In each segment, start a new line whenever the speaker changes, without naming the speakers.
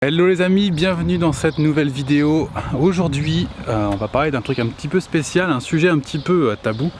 Hello les amis, bienvenue dans cette nouvelle vidéo. Aujourd'hui, on va parler d'un truc un petit peu spécial, un sujet un petit peu tabou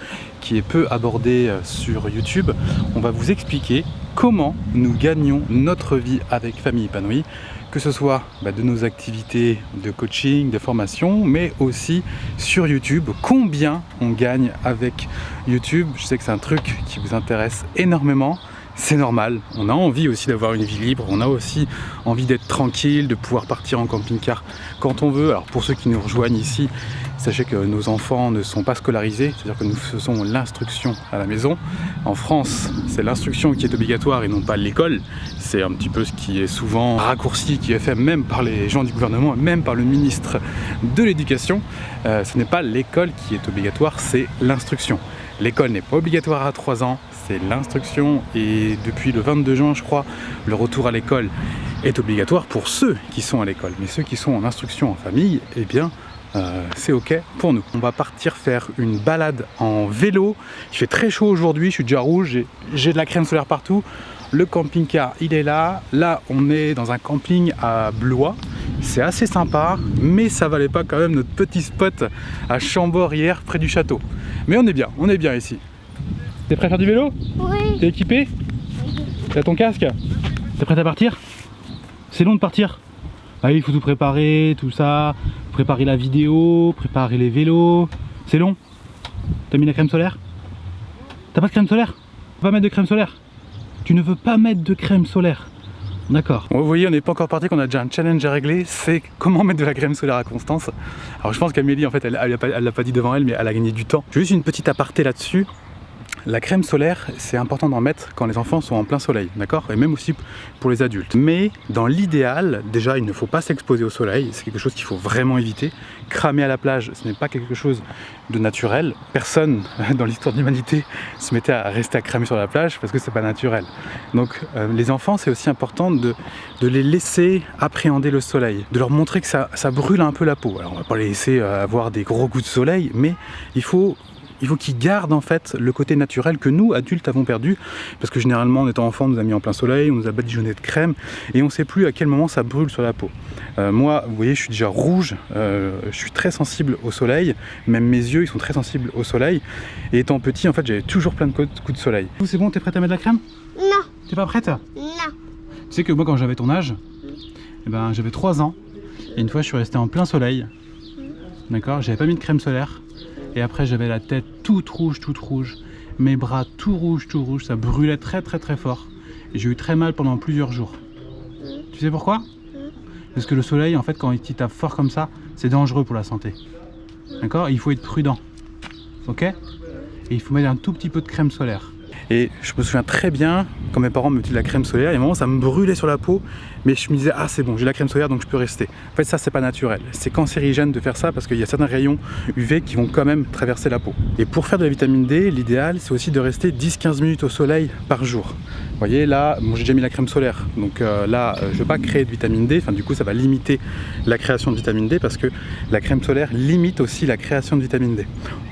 qui est peu abordé sur YouTube. On va vous expliquer comment nous gagnons notre vie avec Famille Épanouie, que ce soit de nos activités de coaching, de formation, mais aussi sur YouTube. Combien on gagne avec YouTube? Je sais que c'est un truc qui vous intéresse énormément. C'est normal, on a envie aussi d'avoir une vie libre, on a aussi envie d'être tranquille, de pouvoir partir en camping-car quand on veut. Alors pour ceux qui nous rejoignent ici, sachez que nos enfants ne sont pas scolarisés, c'est-à-dire que nous faisons l'instruction à la maison. En France, c'est l'instruction qui est obligatoire et non pas l'école. C'est un petit peu ce qui est souvent raccourci, qui est fait même par les gens du gouvernement, même par le ministre de l'Éducation. Ce n'est pas l'école qui est obligatoire, c'est l'instruction. L'école n'est pas obligatoire à 3 ans, c'est l'instruction et depuis le 22 juin, je crois, le retour à l'école est obligatoire pour ceux qui sont à l'école. Mais ceux qui sont en instruction en famille, eh bien, c'est ok pour nous. On va partir faire une balade en vélo. Il fait très chaud aujourd'hui, je suis déjà rouge, j'ai de la crème solaire partout. Le camping-car, il est là. Là, on est dans un camping à Blois. C'est assez sympa, mais ça valait pas quand même notre petit spot à Chambord hier, près du château. Mais on est bien ici. T'es prêt à faire du vélo?
Oui.
T'es équipé?
Oui.
T'as ton casque? T'es prêt à partir? C'est long de partir. Ah, il faut tout préparer, tout ça. Préparer la vidéo, préparer les vélos. C'est long. T'as mis la crème solaire? T'as pas de crème solaire? Tu veux pas mettre de crème solaire? Tu ne veux pas mettre de crème solaire? D'accord. Bon, vous voyez, on n'est pas encore parti, qu'on a déjà un challenge à régler, c'est comment mettre de la crème solaire à Constance. Alors je pense qu'Amélie, en fait, elle l'a pas dit devant elle, mais elle a gagné du temps. Juste une petite aparté là-dessus. La crème solaire, c'est important d'en mettre quand les enfants sont en plein soleil, d'accord? Et même aussi pour les adultes. Mais dans l'idéal, déjà, il ne faut pas s'exposer au soleil, c'est quelque chose qu'il faut vraiment éviter. Cramer à la plage, ce n'est pas quelque chose de naturel. Personne dans l'histoire de l'humanité se mettait à rester à cramer sur la plage parce que c'est pas naturel. Donc les enfants, c'est aussi important de les laisser appréhender le soleil, de leur montrer que ça brûle un peu la peau. Alors on va pas les laisser avoir des gros coups de soleil, mais il faut qu'ils gardent en fait le côté naturel que nous, adultes, avons perdu. Parce que généralement, en étant enfant, on nous a mis en plein soleil, on nous a badigeonné de crème et on ne sait plus à quel moment ça brûle sur la peau. Moi, vous voyez, je suis déjà rouge, je suis très sensible au soleil, même mes yeux, ils sont très sensibles au soleil. Et étant petit, en fait, j'avais toujours plein de coups de soleil. C'est bon, t'es prête à mettre de la crème?
Non.
T'es pas prête?
Non.
Tu sais que moi, quand j'avais ton âge, eh ben, j'avais 3 ans et une fois, je suis resté en plein soleil. D'accord? J'avais pas mis de crème solaire. Et après j'avais la tête toute rouge, mes bras tout rouge, ça brûlait très fort. Et j'ai eu très mal pendant plusieurs jours. Tu sais pourquoi? Parce que le soleil, en fait, quand il tape fort comme ça, c'est dangereux pour la santé. D'accord? Il faut être prudent. Ok? Et il faut mettre un tout petit peu de crème solaire. Et je me souviens très bien, quand mes parents me mettaient de la crème solaire, et à un moment ça me brûlait sur la peau, mais je me disais, ah c'est bon, j'ai la crème solaire donc je peux rester. En fait ça c'est pas naturel, c'est cancérigène de faire ça parce qu'il y a certains rayons UV qui vont quand même traverser la peau. Et pour faire de la vitamine D, l'idéal c'est aussi de rester 10-15 minutes au soleil par jour. Vous voyez là, bon, j'ai déjà mis la crème solaire, donc là je ne vais pas créer de vitamine D, enfin du coup ça va limiter la création de vitamine D parce que la crème solaire limite aussi la création de vitamine D.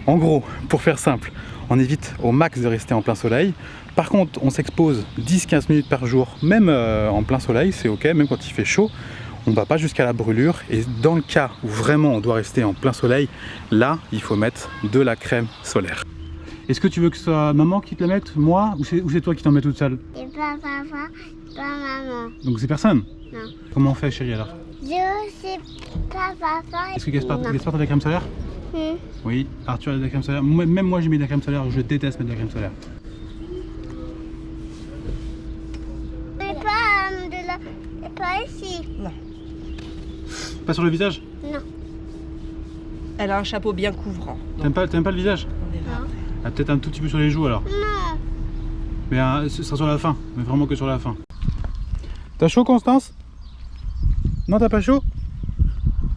En gros, pour faire simple, on évite au max de rester en plein soleil. Par contre, on s'expose 10-15 minutes par jour, même en plein soleil, c'est ok, même quand il fait chaud. On ne va pas jusqu'à la brûlure. Et dans le cas où vraiment on doit rester en plein soleil, là, il faut mettre de la crème solaire. Est-ce que tu veux que ce soit maman qui te la mette, moi, ou c'est toi qui t'en mets toute seule?
C'est pas papa, pas maman.
Donc c'est personne?
Non.
Comment on fait, chérie, alors?
Je sais pas papa.
Est-ce que Gaspard a de la crème solaire? Oui, Arthur a de la crème solaire. Même moi j'ai mis de la crème solaire, je déteste mettre de la crème solaire.
Mais pas pas ici.
Non.
Pas sur le visage?
Non.
Elle a un chapeau bien couvrant.
T'aimes pas le visage?
On verra.
Ah, peut-être un tout petit peu sur les joues alors.
Non.
Mais ce sera sur la fin, mais vraiment que sur la fin. T'as chaud, Constance? Non, t'as pas chaud?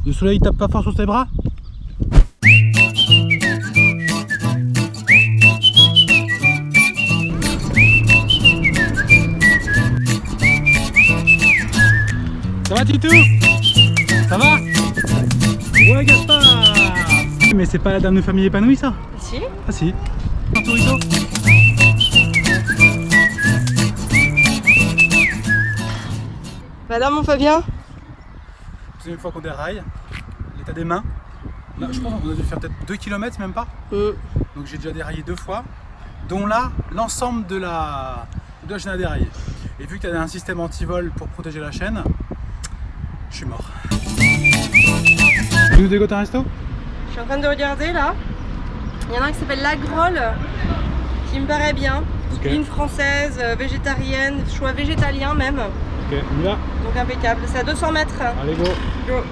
Le soleil tape pas fort sur tes bras? Ça va, Titou? Ça va? Ouais, Gaspard! Mais c'est pas la dame de famille épanouie, ça?
Si.
Ah si. Arturito.
Madame, mon Fabien?
deuxième fois qu'on déraille. L'état des mains. Je pense qu'on a dû faire peut-être 2 km, même pas. Donc j'ai déjà déraillé 2 fois, dont là, l'ensemble de la chaîne à dérailler. Et vu que tu as un système anti-vol pour protéger la chaîne, je suis mort. Tu nous dégotes un resto?
Je suis en train de regarder là. Il y en a un qui s'appelle La Grolle, qui me paraît bien.
Okay.
Une française, végétarienne, choix végétalien même.
Ok, on y va.
Donc impeccable. C'est à 200 mètres.
Allez, go.
Go.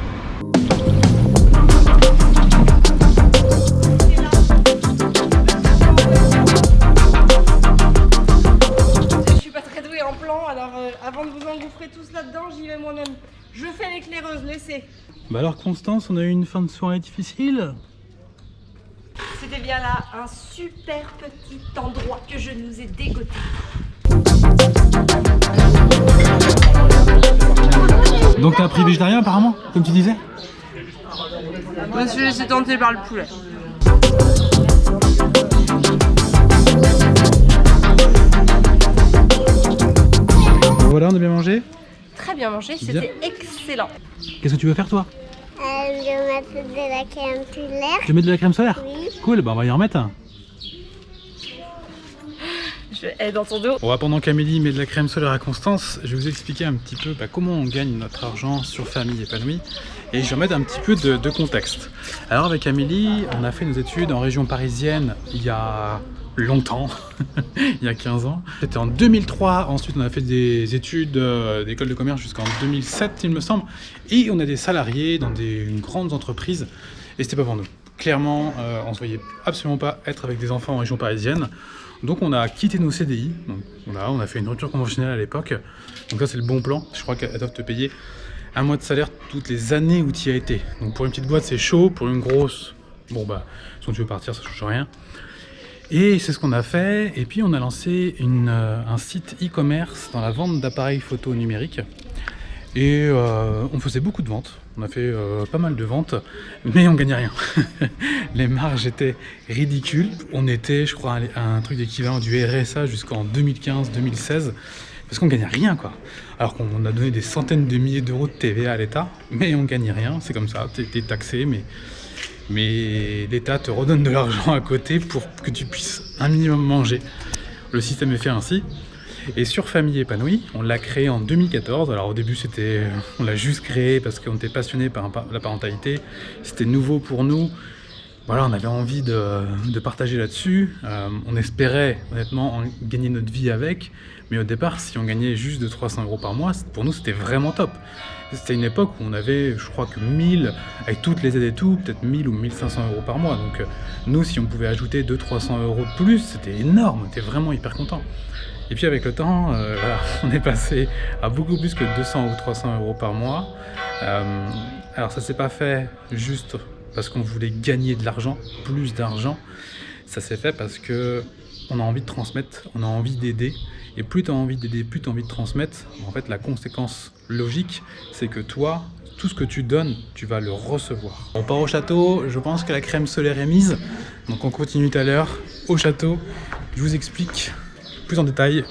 Je suis pas très douée en plan, alors avant de vous engouffrer tous là-dedans, j'y vais moi-même. Je fais l'éclaireuse, laissez.
Bah alors Constance, on a eu une fin de soirée difficile.
C'était bien là, un super petit endroit que je nous ai dégoté.
Donc t'as pris végétarien apparemment, comme tu disais?
Je me suis laissé tenter par le poulet.
Voilà, on a bien mangé.
Très bien mangé, c'était excellent.
Qu'est-ce que tu veux faire toi?
Je vais mettre de la crème solaire.
Tu mets de la crème solaire?
Oui.
Cool, bah on va y en remettre.
Je vais dans ton dos.
Bon, pendant qu'Amélie met de la crème solaire à Constance, je vais vous expliquer un petit peu comment on gagne notre argent sur Famille Épanouie. Et je vais remettre un petit peu de contexte. Alors avec Amélie, on a fait nos études en région parisienne il y a longtemps, il y a 15 ans. C'était en 2003, ensuite on a fait des études d'école de commerce jusqu'en 2007 il me semble. Et on a des salariés dans des grandes entreprises et c'était pas pour nous. Clairement, on ne se voyait absolument pas être avec des enfants en région parisienne. Donc on a quitté nos CDI, donc voilà, on a fait une rupture conventionnelle à l'époque. Donc ça c'est le bon plan, je crois qu'elles doivent te payer 1 mois de salaire toutes les années où tu y as été. Donc pour une petite boîte c'est chaud, pour une grosse, bon bah si tu veux partir ça change rien. Et c'est ce qu'on a fait, et puis on a lancé un site e-commerce dans la vente d'appareils photo numériques. Et on faisait beaucoup de ventes, on a fait pas mal de ventes, mais on gagnait rien. Les marges étaient ridicules. On était, je crois, à un truc d'équivalent du RSA jusqu'en 2015-2016, parce qu'on gagnait rien, quoi. Alors qu'on a donné des centaines de milliers d'euros de TVA à l'État, mais on gagnait rien, c'est comme ça, t'es taxé, mais l'État te redonne de l'argent à côté pour que tu puisses un minimum manger. Le système est fait ainsi. Et sur Famille Épanouie, on l'a créé en 2014. Alors au début, on l'a juste créé parce qu'on était passionné par la parentalité. C'était nouveau pour nous. Voilà, on avait envie de partager là-dessus. On espérait honnêtement gagner notre vie avec. Mais au départ, si on gagnait juste de 300 € par mois, pour nous, c'était vraiment top. C'était une époque où on avait, je crois que 1000, avec toutes les aides et tout, peut-être 1000 ou 1500 € par mois. Donc nous, si on pouvait ajouter 200-300 € de plus, c'était énorme. On était vraiment hyper contents. Et puis avec le temps, voilà, on est passé à beaucoup plus que 200 ou 300 € par mois. Alors ça s'est pas fait juste parce qu'on voulait gagner de l'argent, plus d'argent. Ça s'est fait parce que on a envie de transmettre, on a envie d'aider. Et plus tu as envie d'aider, plus tu as envie de transmettre. En fait, la conséquence logique, c'est que toi, tout ce que tu donnes, tu vas le recevoir. On part au château, je pense que la crème solaire est mise. Donc on continue tout à l'heure au château. Je vous explique plus en détail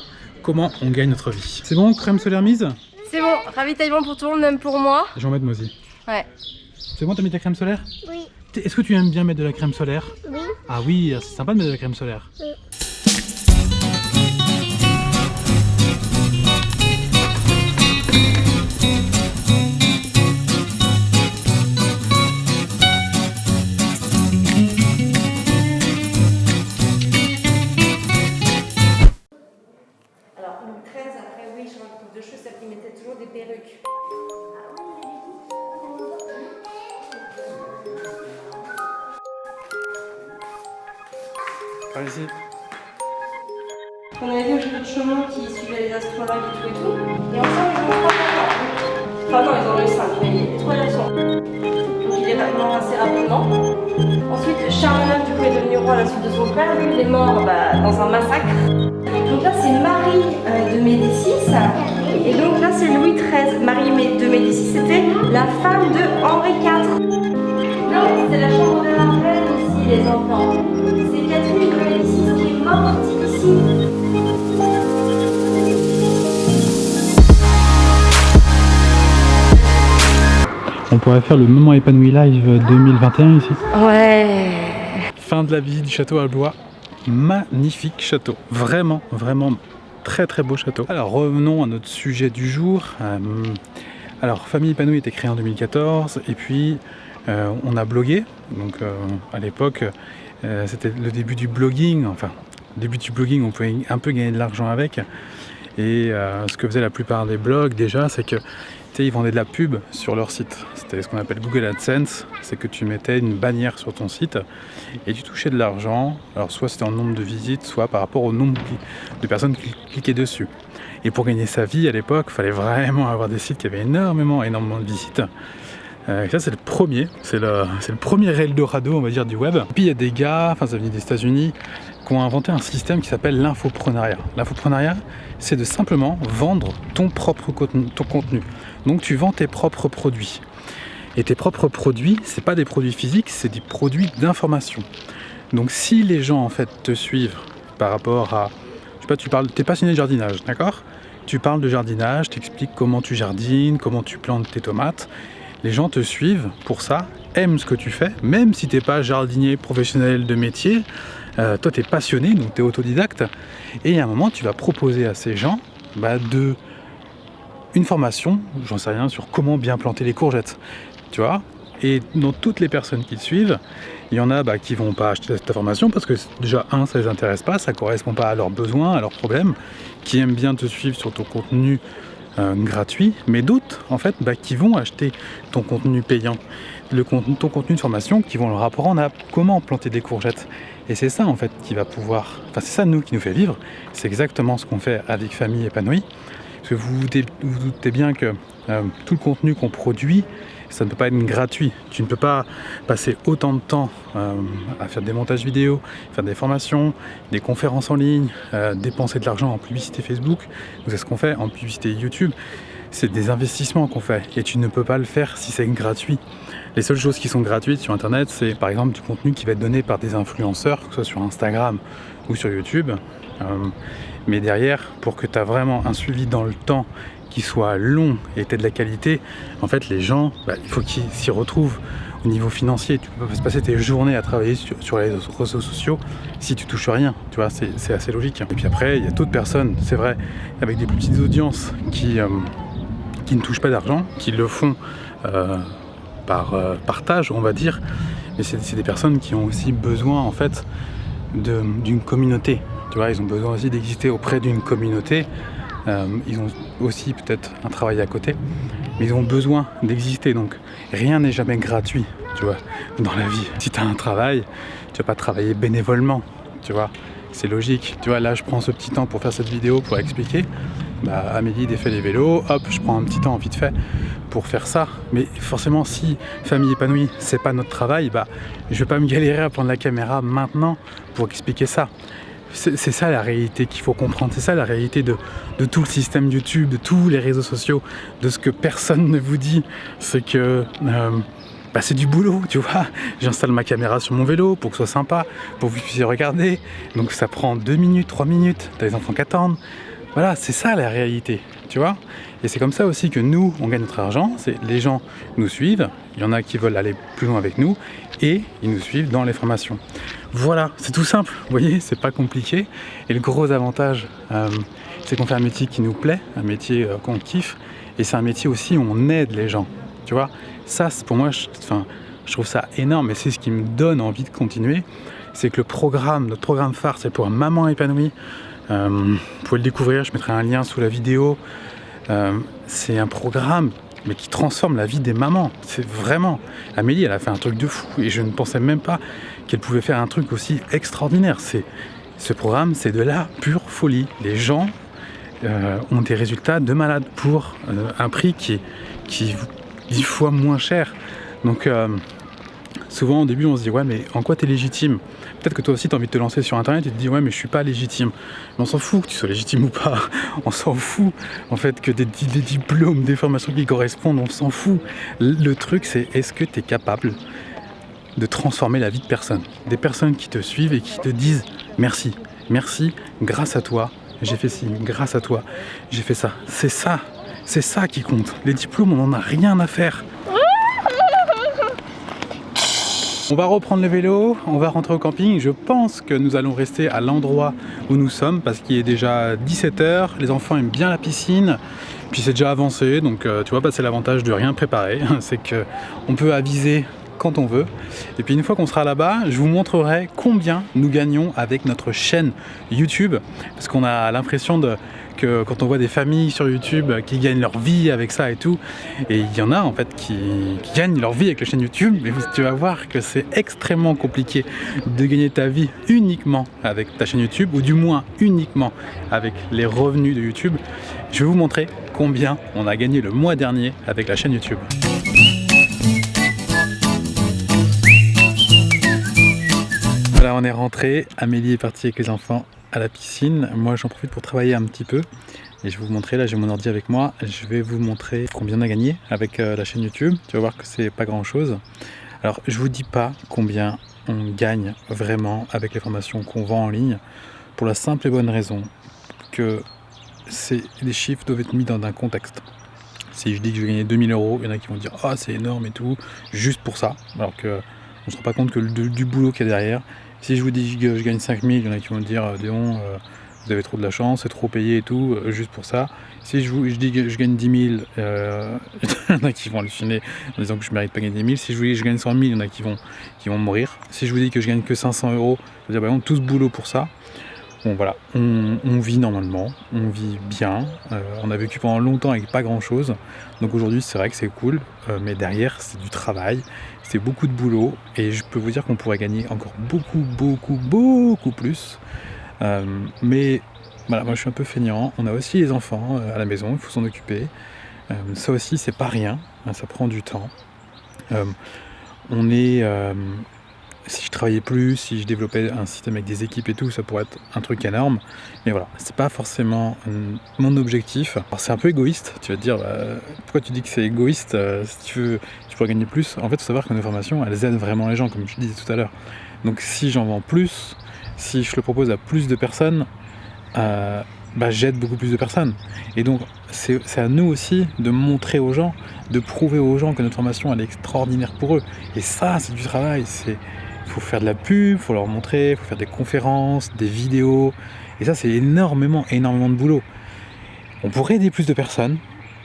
comment on gagne notre vie. C'est bon, crème solaire mise?
C'est bon, ravitaillement pour tout le monde, même pour moi.
Je vais en mettre moi aussi.
Ouais.
C'est bon, t'as mis ta crème solaire?
Oui.
Est-ce que tu aimes bien mettre de la crème solaire?
Oui.
Ah oui, c'est sympa de mettre de la crème solaire.
Oui.
Alors, Louis XIII, après, oui, je retrouve deux choses, celle qui mettait toujours des perruques.
Par ici.
On avait vu au cheveu de chemin qui suivait les astrologues et tout et tout. Et ensemble, ils ont 3 enfants. Enfin, non, ils en ont eu 5, mais il y a 3 garçons. Donc, il est mort assez rapidement. Ensuite, Charles IX, du coup, est devenu roi à la suite de son père. Lui, il est mort dans un massacre. Donc là, c'est Marie de Médicis. Et donc là, c'est Louis XIII. Marie de Médicis, c'était la femme de Henri IV. Non, c'est la chambre de la reine aussi, les enfants. C'est Catherine de Médicis qui est morte ici.
On pourrait faire le moment épanoui live 2021 ici.
Ouais.
Fin de la visite du château à Blois. Magnifique château. Vraiment, vraiment très très beau château. Alors revenons à notre sujet du jour. Alors Famille épanouie était créée en 2014 et puis on a blogué. Donc à l'époque c'était le début du blogging. Enfin, le début du blogging, on pouvait un peu gagner de l'argent avec. Et ce que faisaient la plupart des blogs déjà, c'est que ils vendaient de la pub sur leur site. C'était ce qu'on appelle Google AdSense, c'est que tu mettais une bannière sur ton site et tu touchais de l'argent. Alors soit c'était en nombre de visites, soit par rapport au nombre de personnes qui cliquaient dessus. Et pour gagner sa vie à l'époque, il fallait vraiment avoir des sites qui avaient énormément de visites. Et ça c'est le premier, c'est le premier Eldorado on va dire du web. Et puis il y a des gars, enfin ça vient des États-Unis, qui ont inventé un système qui s'appelle l'infoprenariat. L'infoprenariat, c'est de simplement vendre ton propre contenu. Donc tu vends tes propres produits. Et tes propres produits, c'est pas des produits physiques, c'est des produits d'information. Donc si les gens en fait te suivent par rapport à, je sais pas, t'es passionné de jardinage, d'accord ? Tu parles de jardinage, t'expliques comment tu jardines, comment tu plantes tes tomates. Les gens te suivent pour ça, aiment ce que tu fais, même si t'es pas jardinier professionnel de métier. Toi tu es passionné, donc tu es autodidacte, et à un moment tu vas proposer à ces gens une formation, j'en sais rien, sur comment bien planter les courgettes, tu vois. Et dans toutes les personnes qui te suivent, il y en a qui vont pas acheter ta formation parce que déjà ça les intéresse pas, ça correspond pas à leurs besoins, à leurs problèmes, qui aiment bien te suivre sur ton contenu gratuit, mais d'autres en fait qui vont acheter ton contenu payant, ton contenu de formation, qui vont leur apprendre à comment planter des courgettes. Et c'est ça en fait qui va pouvoir, enfin c'est ça qui nous fait vivre, c'est exactement ce qu'on fait avec Famille épanouie. Parce que vous vous doutez bien que tout le contenu qu'on produit, ça ne peut pas être gratuit. Tu ne peux pas passer autant de temps à faire des montages vidéo, faire des formations, des conférences en ligne, dépenser de l'argent en publicité Facebook. C'est ce qu'on fait en publicité YouTube. C'est des investissements qu'on fait et tu ne peux pas le faire si c'est gratuit. Les seules choses qui sont gratuites sur internet, c'est par exemple du contenu qui va être donné par des influenceurs, que ce soit sur Instagram ou sur YouTube. Mais derrière, pour que tu aies vraiment un suivi dans le temps qui soit long et tu aies de la qualité, en fait les gens, il faut qu'ils s'y retrouvent au niveau financier. Tu peux pas se passer tes journées à travailler sur les réseaux sociaux si tu touches rien, tu vois, c'est assez logique. Et puis après, il y a d'autres personnes, c'est vrai, avec des plus petites audiences qui ne touchent pas d'argent, qui le font par partage, on va dire, mais c'est des personnes qui ont aussi besoin en fait d'une communauté, tu vois, ils ont besoin aussi d'exister auprès d'une communauté. Ils ont aussi peut-être un travail à côté, mais ils ont besoin d'exister, donc rien n'est jamais gratuit, tu vois, dans la vie. Si tu as un travail, tu vas pas travailler bénévolement, tu vois, c'est logique. Tu vois, là je prends ce petit temps pour faire cette vidéo, pour expliquer. Amélie défait les vélos, hop, je prends un petit temps vite fait pour faire ça. Mais forcément, si Famille épanouie, c'est pas notre travail, je vais pas me galérer à prendre la caméra maintenant pour expliquer ça. C'est ça la réalité qu'il faut comprendre, c'est ça la réalité de tout le système YouTube, de tous les réseaux sociaux, de ce que personne ne vous dit, c'est que c'est du boulot, tu vois. J'installe ma caméra sur mon vélo pour que ce soit sympa, pour que vous puissiez regarder, donc ça prend 2 minutes, 3 minutes, t'as les enfants qui attendent. Voilà, c'est ça la réalité, tu vois. Et c'est comme ça aussi que nous, on gagne notre argent, c'est les gens nous suivent, il y en a qui veulent aller plus loin avec nous, et ils nous suivent dans les formations. Voilà, c'est tout simple, vous voyez, c'est pas compliqué. Et le gros avantage, c'est qu'on fait un métier qui nous plaît, un métier qu'on kiffe, et c'est un métier aussi où on aide les gens, tu vois. Ça, pour moi, je trouve ça énorme, et c'est ce qui me donne envie de continuer, c'est que notre programme phare, c'est pour Maman épanouie. Vous pouvez le découvrir, je mettrai un lien sous la vidéo. C'est un programme mais qui transforme la vie des mamans. C'est vraiment... Amélie, elle a fait un truc de fou et je ne pensais même pas qu'elle pouvait faire un truc aussi extraordinaire. Ce programme, c'est de la pure folie. Les gens ont des résultats de malade pour un prix qui est 10 fois moins cher. Donc souvent au début on se dit ouais mais en quoi t'es légitime? Peut-être que toi aussi t'as envie de te lancer sur internet et te dis ouais mais je suis pas légitime. Mais on s'en fout que tu sois légitime ou pas. On s'en fout en fait que des diplômes, des formations qui correspondent, on s'en fout. Le truc c'est est-ce que tu es capable de transformer la vie de personnes. Des personnes qui te suivent et qui te disent merci. Merci, grâce à toi j'ai fait ci, grâce à toi j'ai fait ça. C'est ça qui compte. Les diplômes on en a rien à faire. On va reprendre le vélo, on va rentrer au camping. Je pense que nous allons rester à l'endroit où nous sommes parce qu'il est déjà 17 h. Les enfants aiment bien la piscine. Puis c'est déjà avancé, donc tu vois, c'est l'avantage de rien préparer. C'est qu'on peut aviser quand on veut. Et puis une fois qu'on sera là-bas, je vous montrerai combien nous gagnons avec notre chaîne YouTube. Parce qu'on a l'impression que quand on voit des familles sur YouTube qui gagnent leur vie avec ça et tout, et il y en a en fait qui gagnent leur vie avec la chaîne YouTube, mais tu vas voir que c'est extrêmement compliqué de gagner ta vie uniquement avec ta chaîne YouTube, ou du moins uniquement avec les revenus de YouTube. Je vais vous montrer combien on a gagné le mois dernier avec la chaîne YouTube. Voilà, on est rentré. Amélie est partie avec les enfants à la piscine. Moi, j'en profite pour travailler un petit peu. Et je vais vous montrer, là j'ai mon ordi avec moi. Je vais vous montrer combien on a gagné avec la chaîne YouTube. Tu vas voir que c'est pas grand chose. Alors, je vous dis pas combien on gagne vraiment avec les formations qu'on vend en ligne. Pour la simple et bonne raison que les chiffres doivent être mis dans un contexte. Si je dis que je vais gagner 2000 €, il y en a qui vont dire ah c'est énorme et tout, juste pour ça. Alors qu'on ne se rend pas compte que du boulot qu'il y a derrière. Si je vous dis que je gagne 5000, il y en a qui vont me dire disons, vous avez trop de la chance, c'est trop payé et tout, juste pour ça. Si je dis que je gagne 10 000, il y en a qui vont halluciner en disant que je ne mérite pas de gagner 10 000. Si je vous dis que je gagne 100 000, il y en a qui vont mourir. Si je vous dis que je gagne que 500 €, je veux dire, bah, tout ce boulot pour ça. Bon voilà, on vit normalement, on vit bien, on a vécu pendant longtemps avec pas grand chose, donc aujourd'hui c'est vrai que c'est cool, mais derrière c'est du travail, c'est beaucoup de boulot, et je peux vous dire qu'on pourrait gagner encore beaucoup plus, mais voilà, moi je suis un peu feignant, on a aussi les enfants à la maison, il faut s'en occuper, ça aussi c'est pas rien, ça prend du temps, si je travaillais plus, si je développais un système avec des équipes et tout, ça pourrait être un truc énorme. Mais voilà, c'est pas forcément mon objectif. Alors c'est un peu égoïste, tu vas te dire, pourquoi tu dis que c'est égoïste si tu pourrais gagner plus. En fait, il faut savoir que nos formations, elles aident vraiment les gens, comme je disais tout à l'heure. Donc si j'en vends plus, si je le propose à plus de personnes, j'aide beaucoup plus de personnes. Et donc c'est à nous aussi de montrer aux gens, de prouver aux gens que notre formation elle est extraordinaire pour eux. Et ça, c'est du travail, il faut faire de la pub, il faut leur montrer, il faut faire des conférences, des vidéos. Et ça, c'est énormément de boulot. On pourrait aider plus de personnes.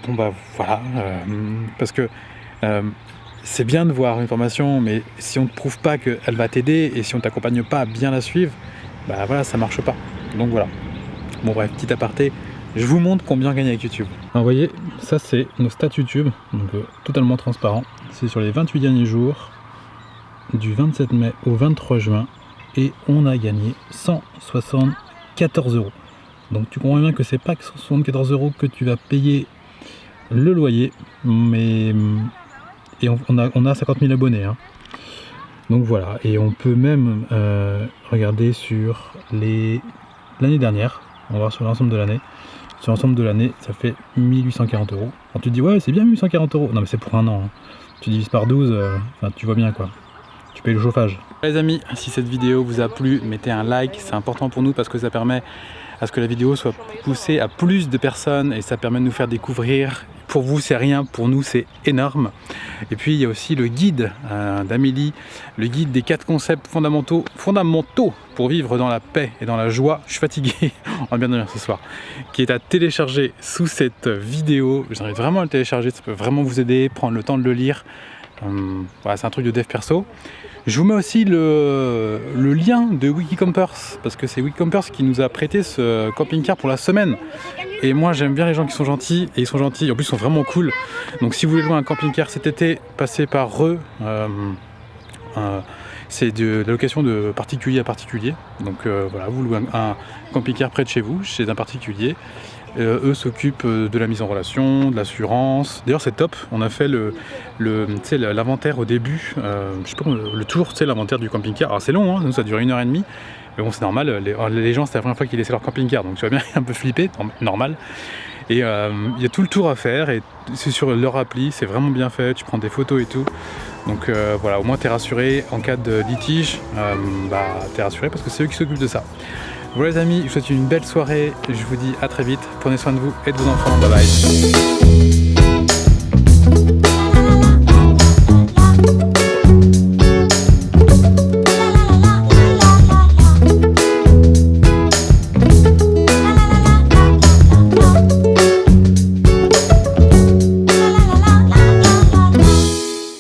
Bon voilà, parce que c'est bien de voir une formation, mais si on ne te prouve pas qu'elle va t'aider et si on ne t'accompagne pas à bien la suivre, voilà, ça marche pas. Donc voilà. Bon bref, petit aparté, je vous montre combien on gagne avec YouTube. Alors vous voyez, ça c'est nos stats YouTube, donc totalement transparent. C'est sur les 28 derniers jours, du 27 mai au 23 juin, et on a gagné 174 €. Donc tu comprends bien que c'est pas que 174 € que tu vas payer le loyer, mais et on a 50 000 abonnés. Hein. Donc voilà, et on peut même regarder sur l'année dernière, on va voir sur l'ensemble de l'année. Sur l'ensemble de l'année, ça fait 1840 €. Alors tu te dis ouais, c'est bien 1840 €. Non mais c'est pour un an. Hein. Tu divises par 12, tu vois bien quoi. Tu payes le chauffage. Les amis, si cette vidéo vous a plu, mettez un like, c'est important pour nous parce que ça permet à ce que la vidéo soit poussée à plus de personnes et ça permet de nous faire découvrir. Pour vous c'est rien, pour nous c'est énorme. Et puis il y a aussi le guide d'Amélie, le guide des 4 concepts fondamentaux pour vivre dans la paix et dans la joie. Je suis fatigué, on va bien dormir ce soir, qui est à télécharger sous cette vidéo. Je vous invite vraiment à le télécharger, ça peut vraiment vous aider, prendre le temps de le lire. Voilà, c'est un truc de dev perso. Je vous mets aussi le lien de Wikicampers, parce que c'est Wikicampers qui nous a prêté ce camping-car pour la semaine. Et moi j'aime bien les gens qui sont gentils, et ils sont gentils, en plus ils sont vraiment cool. Donc si vous voulez louer un camping-car cet été, passez par eux. C'est de la location de particulier à particulier. Donc voilà, vous louez un camping-car près de chez vous, chez un particulier. Eux s'occupent de la mise en relation, de l'assurance. D'ailleurs c'est top, on a fait l'inventaire au début, je sais pas, le tour, l'inventaire du camping-car. Alors c'est long, hein, nous ça dure 1h30, mais bon c'est normal, les gens c'est la première fois qu'ils laissaient leur camping-car, donc tu vas bien un peu flipper, normal. Et il y a tout le tour à faire, et c'est sur leur appli, c'est vraiment bien fait, tu prends des photos et tout. Donc voilà, au moins t'es rassuré, en cas de litige, t'es rassuré parce que c'est eux qui s'occupent de ça. Voilà les amis, je vous souhaite une belle soirée, je vous dis à très vite, prenez soin de vous et de vos enfants, bye bye.